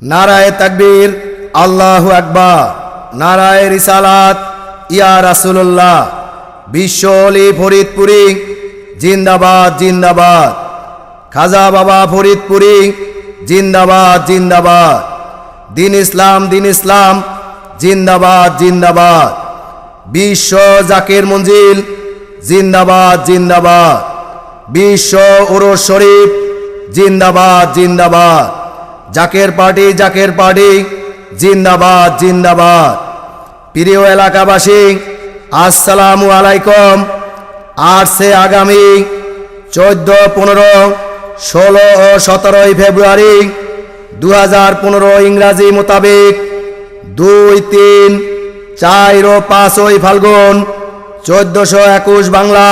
নারায়ে তাকবীর, আল্লাহু আকবার। নারায়ে রিসালাত, ইয়া রাসূলুল্লাহ। বিশ্ব অলি ফরিদপুরি জিন্দাবাদ জিন্দাবাদ। খাজা বাবা ফরিদপুরি জিন্দাবাদ জিন্দাবাদ। দিন ইসলাম জিন্দাবাদ জিন্দাবাদ। বিশ্ব জাকির মঞ্জিল জিন্দাবাদ জিন্দাবাদ। বিশ্ব উরুস শরীফ জিন্দাবাদ জিন্দাবাদ। জাকের পার্টি জিন্দাবাদ জিন্দাবাদ। প্রিয় এলাকাবাসী, আসসালামু আলাইকুম। আসছে আগামী 14, 15, 16 ও 17 ফেব্রুয়ারি 2015 ইংরাজি মোতাবেক 2, 3, 4 ও 5 ফাল্গুন 1421 বাংলা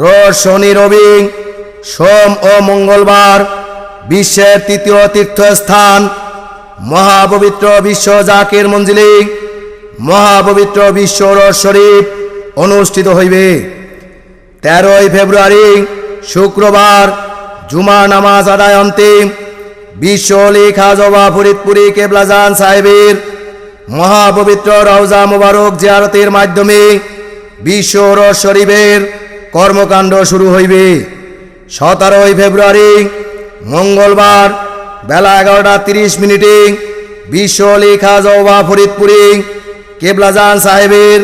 রোজ শনি রবি সোম ও মঙ্গলবার বিশ্বের তৃতীয় তীর্থস্থান মহাপবিত্র বিশ্ব জাকির মঞ্জিলে মহাপবিত্র বিশ্ব উরুস শরীফ অনুষ্ঠিত হইবে। 13 ফেব্রুয়ারি শুক্রবার জুমা নামাজ আদায় অন্তিম বিশ্ব অলি খাজা বাবা ফরিদপুরি কেবলাজান সাহেবের মহাপবিত্র রওজা মুবারক জিয়ারতের মাধ্যমে বিশ্ব উরুস শরীফের কর্মকাণ্ড শুরু হইবে। 17 ফেব্রুয়ারি মঙ্গলবার বেলা 11:30 বিশ্ব অলি খাজা বাবা ফরিদপুরি কেবলাজান সাহেবের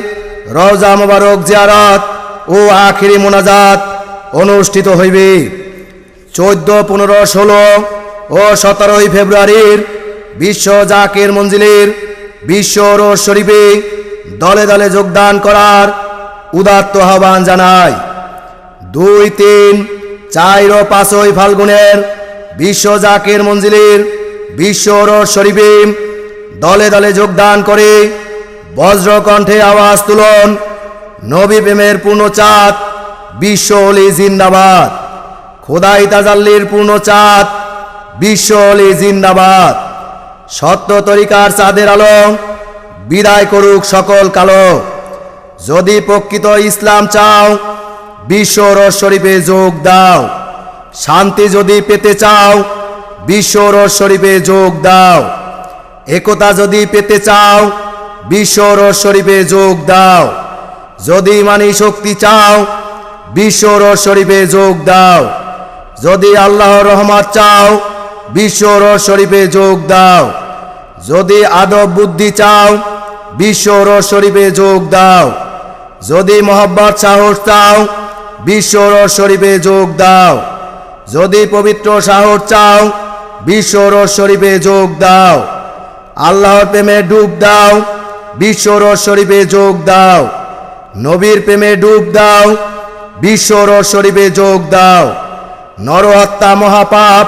রওজা মুবারক জিয়ারত ও আখিরি মোনাজাত অনুষ্ঠিত হইবে। 14, 15, 16 ও 17 ফেব্রুয়ারির বিশ্ব জাকির মঞ্জিলের বিশ্ব উরুস শরীফে দলে দলে যোগদান করার উদাত্ত আহ্বান জানায়। 2, 3, 4 ও 5 ফাল্গুনের বিশ্ব জাকির মঞ্জিলের বিশ্ব উরুস শরীফে দলে দলে যোগদান করে বজ্রকণ্ঠে আওয়াজ তুলন নবী প্রেমের পূর্ণচাঁদ বিশ্ব অলি জিন্দাবাদ। খোদাই তাজাল্লির পূর্ণচাঁদ বিশ্ব অলি জিন্দাবাদ। সত্য তরিকার চাঁদের আলো বিদায় করুক সকল কালো। যদি প্রকৃত ইসলাম চাও বিশ্ব উরুস শরীফে যোগ দাও। শান্তি যদি পেতে চাও বিশ্ব উরুস শরীফে যোগ দাও। একতা যদি পেতে চাও বিশ্ব উরুস শরীফে যোগ দাও। যদি ইমানি শক্তি চাও বিশ্ব উরুস শরীফে যোগ দাও। যদি আল্লাহর রহমত চাও বিশ্ব উরুস শরীফে যোগ দাও। যদি আদব বুদ্ধি চাও বিশ্ব উরুস শরীফে যোগ দাও। যদি মোহব্বত সাহস চাও বিশ্ব উরুস শরীফে যোগ দাও। যদি পবিত্র সাহস চাও বিশ্ব উরুস শরীফে যোগ দাও। আল্লাহর প্রেমে ডুব দাও বিশ্ব উরুস শরীফে যোগ দাও। নবীর প্রেমে ডুব দাও বিশ্ব উরুস শরীফে যোগ দাও। নরহত্যা মহাপাপ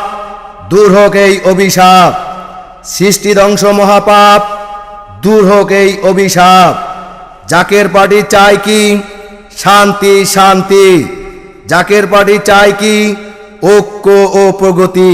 দূর হোক এই অভিশাপ। সৃষ্টি ধ্বংস মহাপাপ দূর হোক এই অভিশাপ। জাকের পার্টি চায় কি শান্তি শান্তি। জাকের পার্টি চায় কি ঐক্য ও প্রগতি।